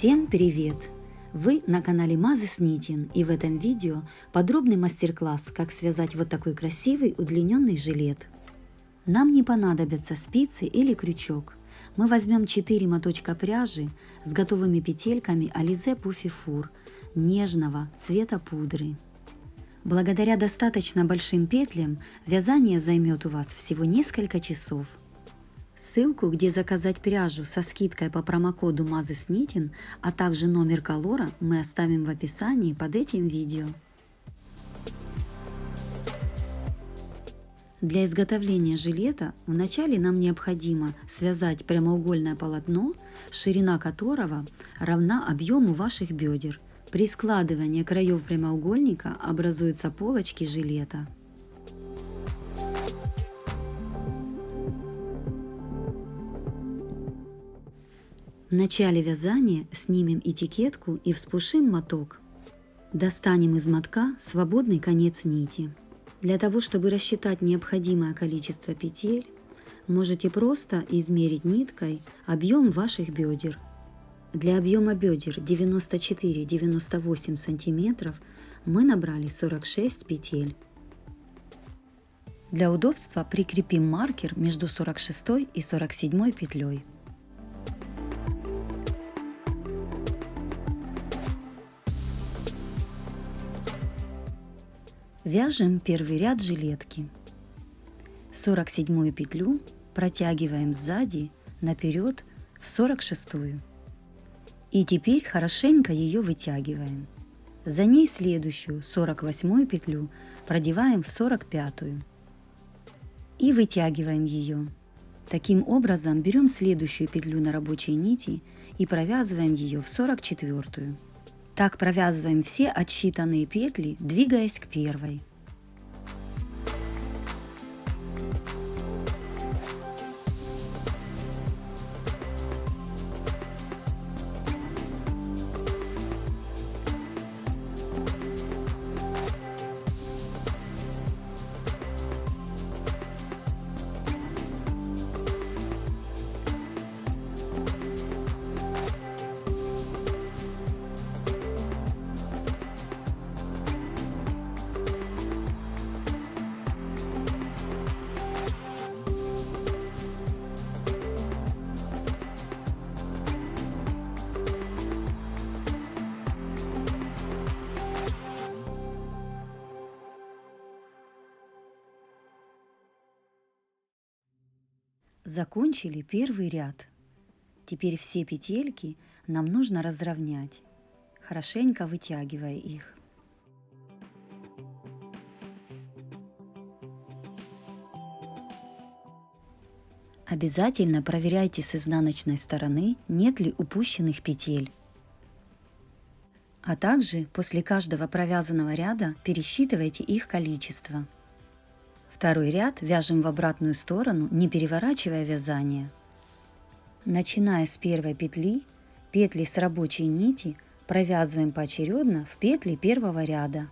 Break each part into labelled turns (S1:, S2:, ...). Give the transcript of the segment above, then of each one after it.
S1: Всем привет! Вы на канале Mazes Knitting, и в этом видео подробный мастер-класс, как связать вот такой красивый удлиненный жилет. Нам не понадобятся спицы или крючок. Мы возьмем 4 моточка пряжи с готовыми петельками Alize Puffy Fur нежного цвета пудры. Благодаря достаточно большим петлям вязание займет у вас всего несколько часов. Ссылку, где заказать пряжу со скидкой по промокоду Mazes Knitting, а также номер колора мы оставим в описании под этим видео. Для изготовления жилета вначале нам необходимо связать прямоугольное полотно, ширина которого равна объему ваших бедер. При складывании краев прямоугольника образуются полочки жилета. В начале вязания снимем этикетку и вспушим моток. Достанем из мотка свободный конец нити. Для того, чтобы рассчитать необходимое количество петель, можете просто измерить ниткой объем ваших бедер. Для объема бедер 94-98 см мы набрали 46 петель. Для удобства прикрепим маркер между 46 и 47 петлей. Вяжем первый ряд жилетки. 47 петлю протягиваем сзади наперед в 46-ю. И теперь хорошенько ее вытягиваем. За ней следующую 48 петлю продеваем в 45-ю. И вытягиваем ее. Таким образом берем следующую петлю на рабочей нити и провязываем ее в 44-ю. Так провязываем все отсчитанные петли, двигаясь к первой. Закончили первый ряд. Теперь все петельки нам нужно разровнять, хорошенько вытягивая их. Обязательно проверяйте с изнаночной стороны, нет ли упущенных петель. А также после каждого провязанного ряда пересчитывайте их количество. Второй ряд вяжем в обратную сторону, не переворачивая вязание. Начиная с первой петли, петли с рабочей нити провязываем поочередно в петли первого ряда.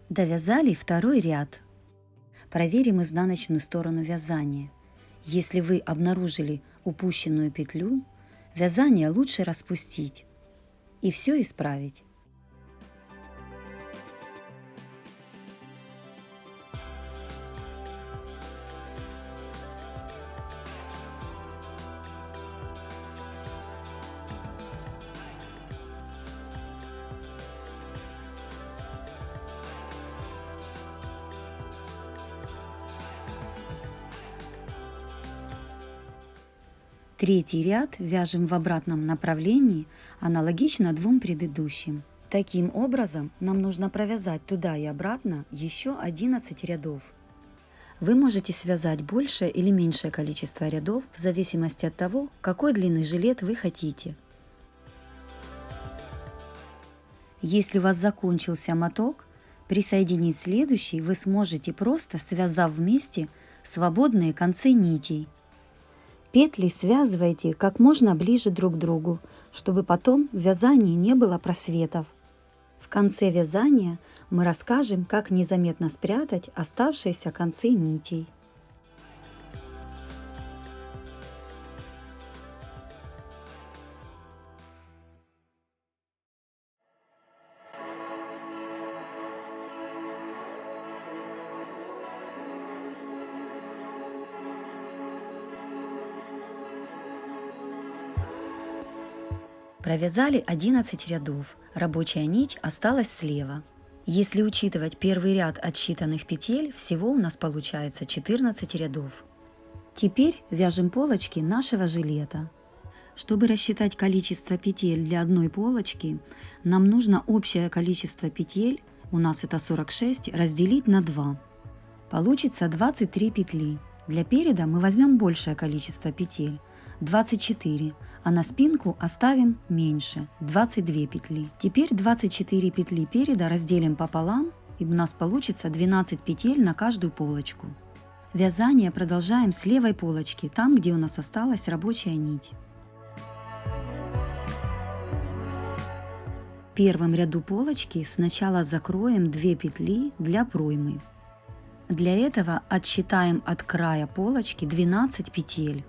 S1: Довязали второй ряд. Проверим изнаночную сторону вязания. Если вы обнаружили упущенную петлю, вязание лучше распустить и все исправить. Третий ряд вяжем в обратном направлении, аналогично двум предыдущим. Таким образом, нам нужно провязать туда и обратно еще 11 рядов. Вы можете связать большее или меньшее количество рядов в зависимости от того, какой длины жилет вы хотите. Если у вас закончился моток, присоединить следующий вы сможете просто связав вместе свободные концы нитей. Петли связывайте как можно ближе друг к другу, чтобы потом в вязании не было просветов. В конце вязания мы расскажем, как незаметно спрятать оставшиеся концы нитей. Провязали 11 рядов, рабочая нить осталась слева. Если учитывать первый ряд отсчитанных петель, всего у нас получается 14 рядов. Теперь вяжем полочки нашего жилета. Чтобы рассчитать количество петель для одной полочки, нам нужно общее количество петель, у нас это 46, разделить на 2. Получится 23 петли. Для переда мы возьмем большее количество петель, 24, а на спинку оставим меньше, 22 петли. Теперь 24 петли переда разделим пополам, и у нас получится 12 петель на каждую полочку. Вязание продолжаем с левой полочки, там, где у нас осталась рабочая нить. В первом ряду полочки сначала закроем 2 петли для проймы. Для этого отсчитаем от края полочки 12 петель.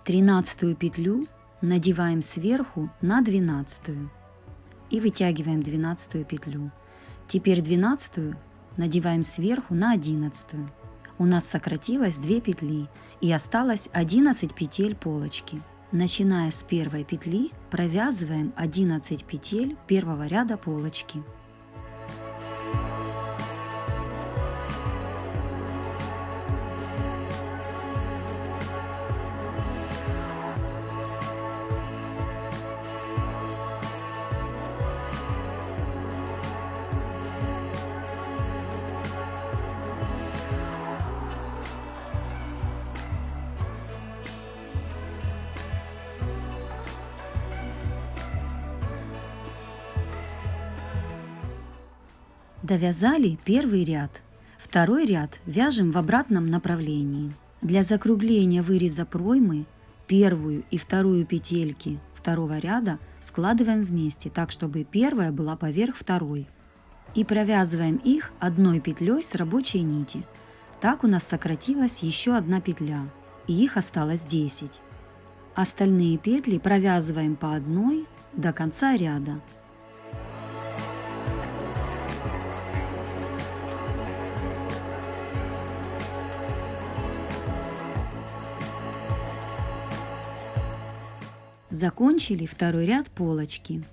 S1: 13 петлю надеваем сверху на 12 и вытягиваем 12 петлю. Теперь 12 надеваем сверху на 11. У нас сократилось 2 петли и осталось 11 петель полочки. Начиная с первой петли провязываем 11 петель первого ряда полочки. Довязали первый ряд. Второй ряд вяжем в обратном направлении. Для закругления выреза проймы первую и вторую петельки второго ряда складываем вместе, так чтобы первая была поверх второй. И провязываем их одной петлей с рабочей нити. Так у нас сократилась еще одна петля, и их осталось 10. Остальные петли провязываем по одной до конца ряда. Закончили второй ряд полочки.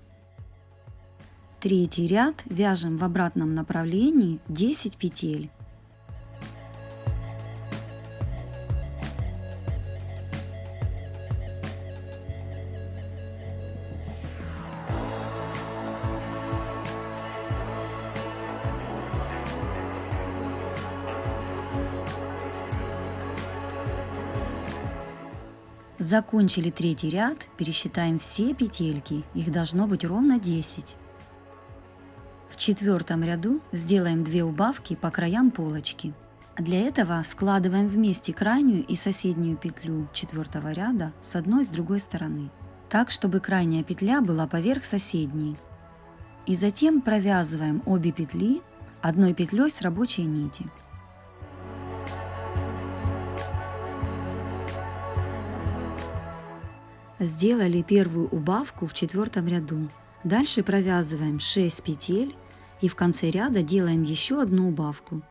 S1: Третий ряд вяжем в обратном направлении 10 петель. Закончили третий ряд, пересчитаем все петельки, их должно быть ровно 10. В четвертом ряду сделаем 2 убавки по краям полочки. Для этого складываем вместе крайнюю и соседнюю петлю четвертого ряда с одной и с другой стороны, так чтобы крайняя петля была поверх соседней. И затем провязываем обе петли одной петлей с рабочей нити. Сделали первую убавку в четвертом ряду. Дальше провязываем 6 петель и в конце ряда делаем еще одну убавку.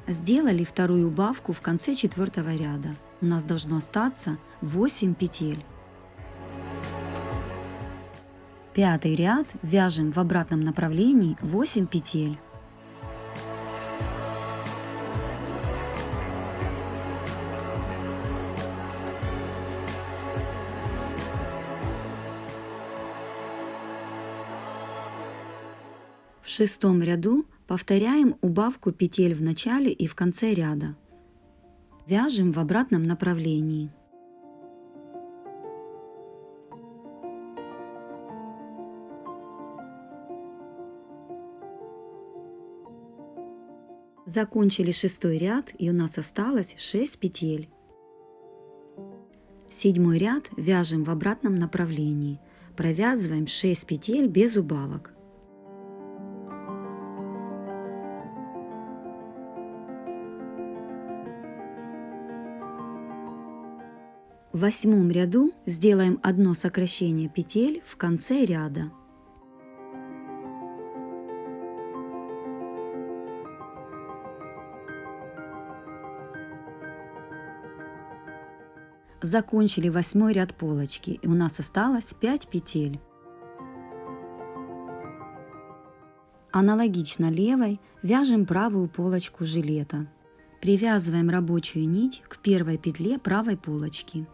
S1: Сделали вторую убавку в конце 4-го ряда. У нас должно остаться 8 петель. 5-й ряд вяжем в обратном направлении 8 петель. В 6-м ряду повторяем убавку петель в начале и в конце ряда. Вяжем в обратном направлении. Закончили 6-й ряд, и у нас осталось 6 петель. 7-й ряд вяжем в обратном направлении. Провязываем 6 петель без убавок. В 8-м ряду сделаем одно сокращение петель в конце ряда. Закончили 8-й ряд полочки, и у нас осталось 5 петель. Аналогично левой вяжем правую полочку жилета. Привязываем рабочую нить к первой петле правой полочки.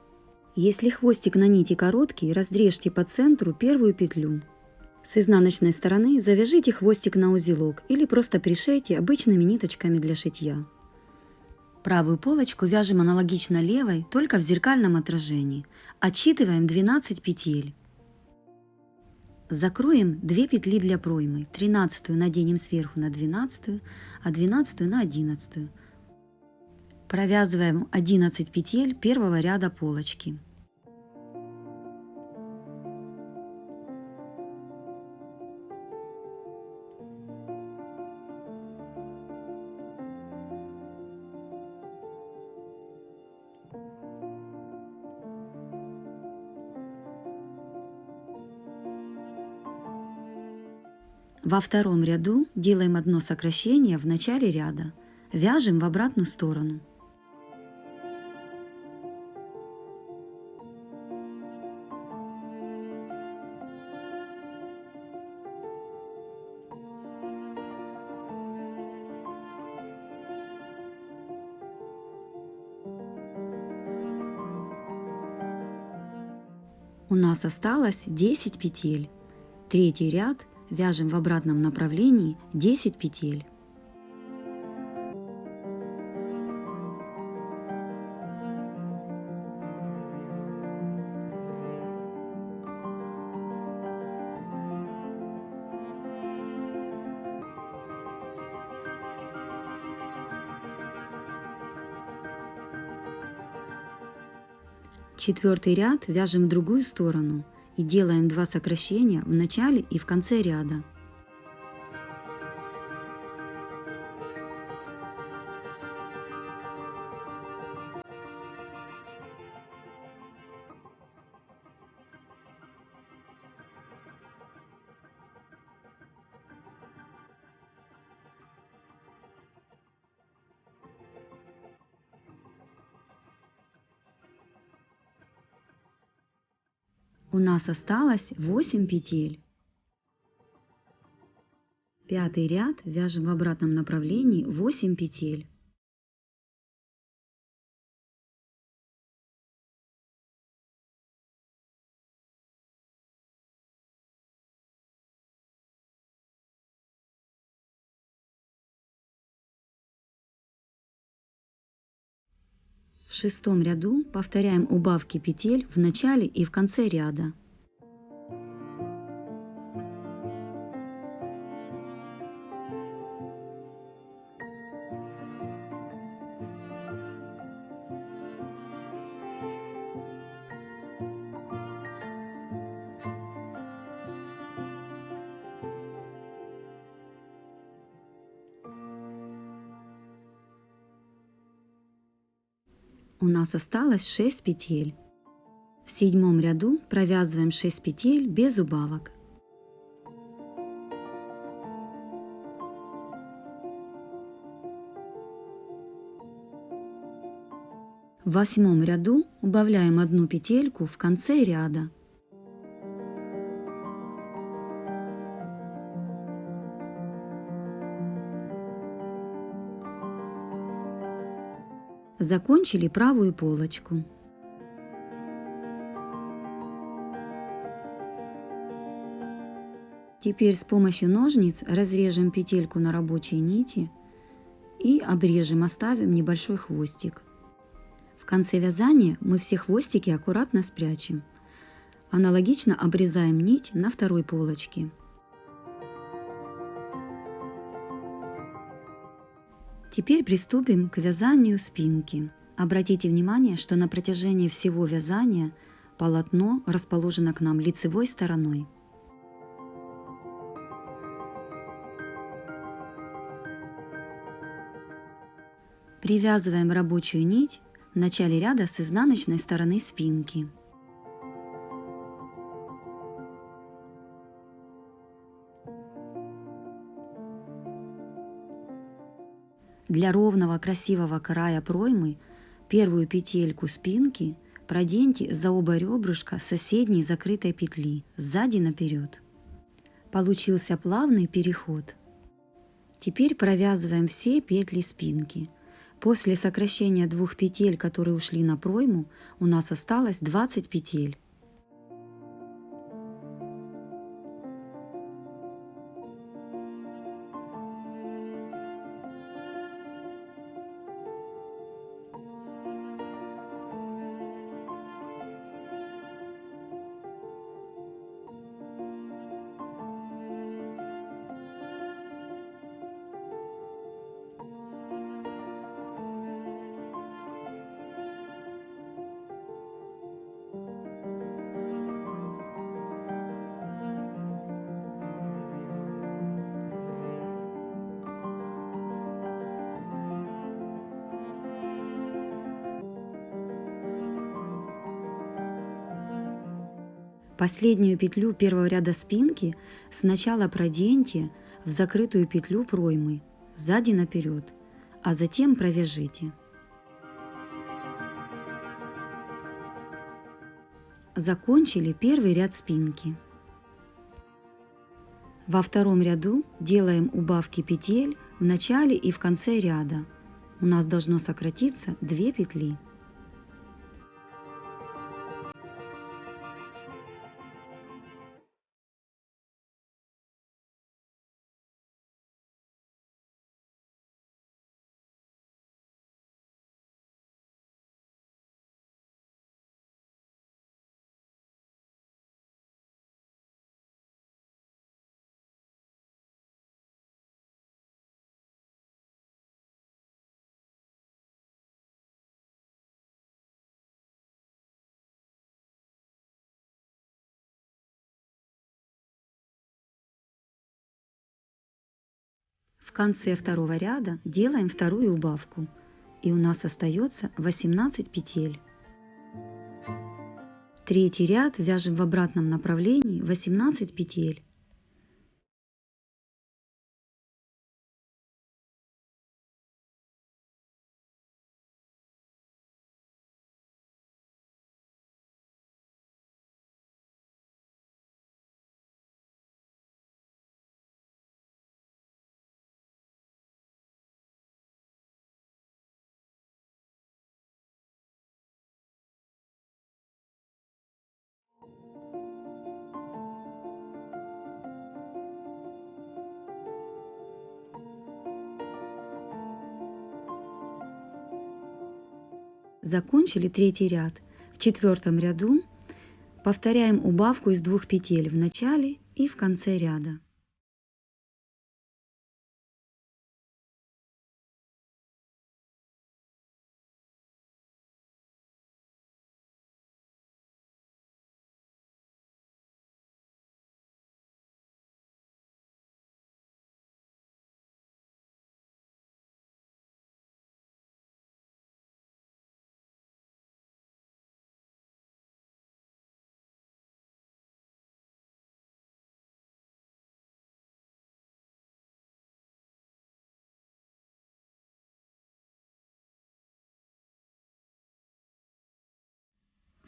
S1: Если хвостик на нити короткий, разрежьте по центру первую петлю. С изнаночной стороны завяжите хвостик на узелок или просто пришейте обычными ниточками для шитья. Правую полочку вяжем аналогично левой, только в зеркальном отражении. Отсчитываем 12 петель. Закроем 2 петли для проймы. 13-ю наденем сверху на 12-ю, а 12-ю на 11-ю. Провязываем 11 петель первого ряда полочки. Во втором ряду делаем одно сокращение в начале ряда. Вяжем в обратную сторону. У нас осталось 10 петель. Третий ряд вяжем в обратном направлении 10 петель. Четвертый ряд вяжем в другую сторону и делаем 2 сокращения в начале и в конце ряда. У нас осталось 8 петель. Пятый ряд вяжем в обратном направлении 8 петель. В шестом ряду повторяем убавки петель в начале и в конце ряда. У нас осталось 6 петель. В седьмом ряду провязываем 6 петель без убавок. В 8 ряду убавляем 1 петельку в конце ряда. Закончили правую полочку. Теперь с помощью ножниц разрежем петельку на рабочей нити и обрежем, оставим небольшой хвостик. В конце вязания мы все хвостики аккуратно спрячем. Аналогично обрезаем нить на второй полочке. Теперь приступим к вязанию спинки. Обратите внимание, что на протяжении всего вязания полотно расположено к нам лицевой стороной. Привязываем рабочую нить в начале ряда с изнаночной стороны спинки. Для ровного красивого края проймы первую петельку спинки проденьте за оба ребрышка соседней закрытой петли, сзади наперед. Получился плавный переход. Теперь провязываем все петли спинки. После сокращения 2 петель, которые ушли на пройму, у нас осталось 20 петель. Последнюю петлю первого ряда спинки сначала проденьте в закрытую петлю проймы, сзади наперед, а затем провяжите. Закончили первый ряд спинки. Во втором ряду делаем убавки петель в начале и в конце ряда. У нас должно сократиться 2 петли. В конце второго ряда делаем вторую убавку, и у нас остается 18 петель. Третий ряд вяжем в обратном направлении 18 петель. Закончили третий ряд. В четвертом ряду повторяем убавку из 2 петель в начале и в конце ряда.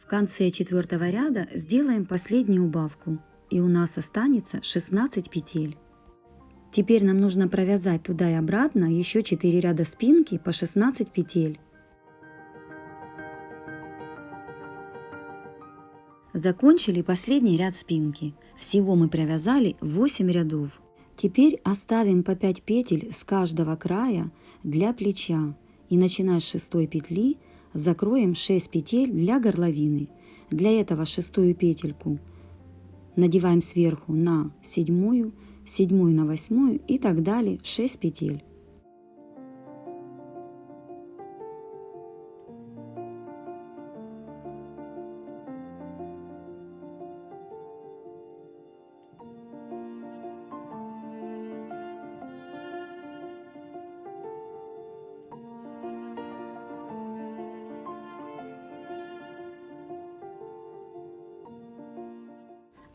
S1: В конце 4-го ряда сделаем последнюю убавку, и у нас останется 16 петель. Теперь нам нужно провязать туда и обратно еще 4 ряда спинки по 16 петель. Закончили последний ряд спинки. Всего мы провязали 8 рядов. Теперь оставим по 5 петель с каждого края для плеча и начиная с 6 петли закроем 6 петель для горловины. Для этого 6-ю петельку надеваем сверху на 7-ю, 7-ю на 8-ю и так далее 6 петель.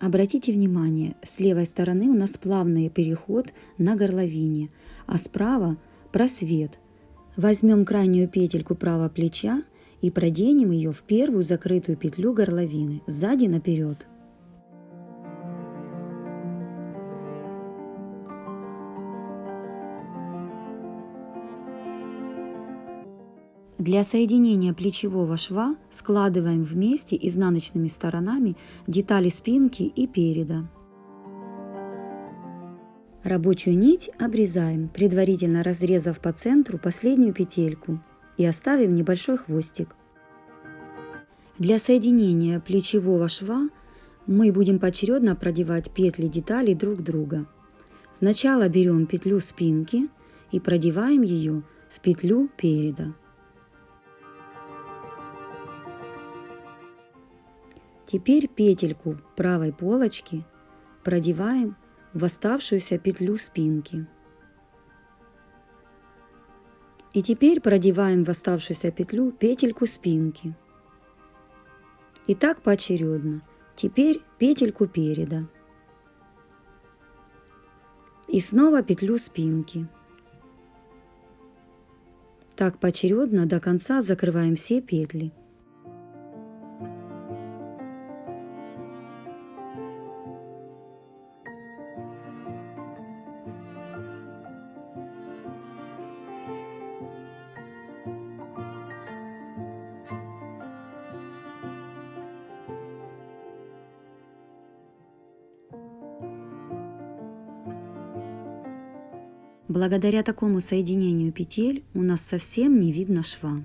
S1: Обратите внимание, с левой стороны у нас плавный переход на горловине, а справа просвет. Возьмем крайнюю петельку правого плеча и проденем ее в первую закрытую петлю горловины, сзади наперед. Для соединения плечевого шва складываем вместе изнаночными сторонами детали спинки и переда. Рабочую нить обрезаем, предварительно разрезав по центру последнюю петельку и оставив небольшой хвостик. Для соединения плечевого шва мы будем поочередно продевать петли деталей друг друга. Сначала берем петлю спинки и продеваем ее в петлю переда. Теперь петельку правой полочки продеваем в оставшуюся петлю спинки. И теперь продеваем в оставшуюся петлю петельку спинки. И так поочередно. Теперь петельку переда. И снова петлю спинки. Так поочередно до конца закрываем все петли. Благодаря такому соединению петель у нас совсем не видно шва.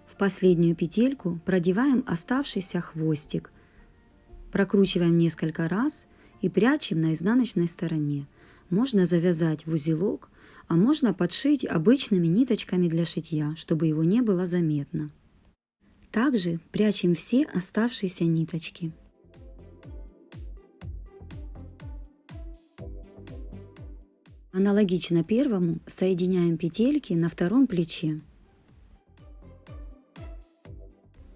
S1: В последнюю петельку продеваем оставшийся хвостик, прокручиваем несколько раз и прячем на изнаночной стороне. Можно завязать в узелок, а можно подшить обычными ниточками для шитья, чтобы его не было заметно. Также прячем все оставшиеся ниточки. Аналогично первому соединяем петельки на втором плече.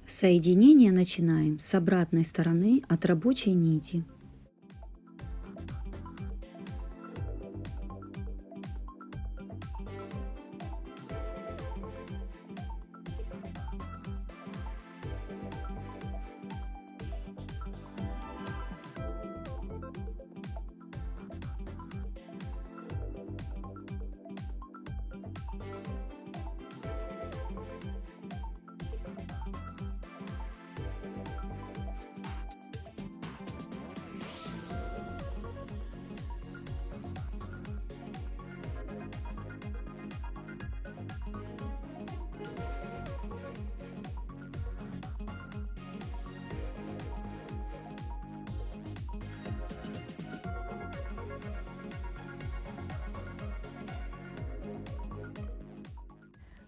S1: Соединение начинаем с обратной стороны от рабочей нити.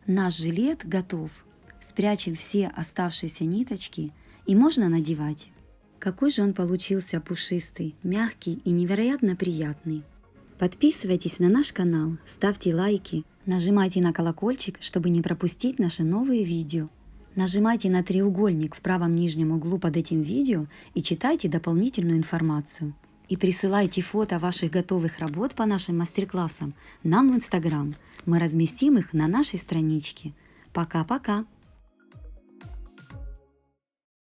S1: Наш жилет готов. Спрячем все оставшиеся ниточки и можно надевать. Какой же он получился пушистый, мягкий и невероятно приятный. Подписывайтесь на наш канал, ставьте лайки, нажимайте на колокольчик, чтобы не пропустить наши новые видео. Нажимайте на треугольник в правом нижнем углу под этим видео и читайте дополнительную информацию. И присылайте фото ваших готовых работ по нашим мастер-классам нам в Instagram. Мы разместим их на нашей страничке. Пока-пока!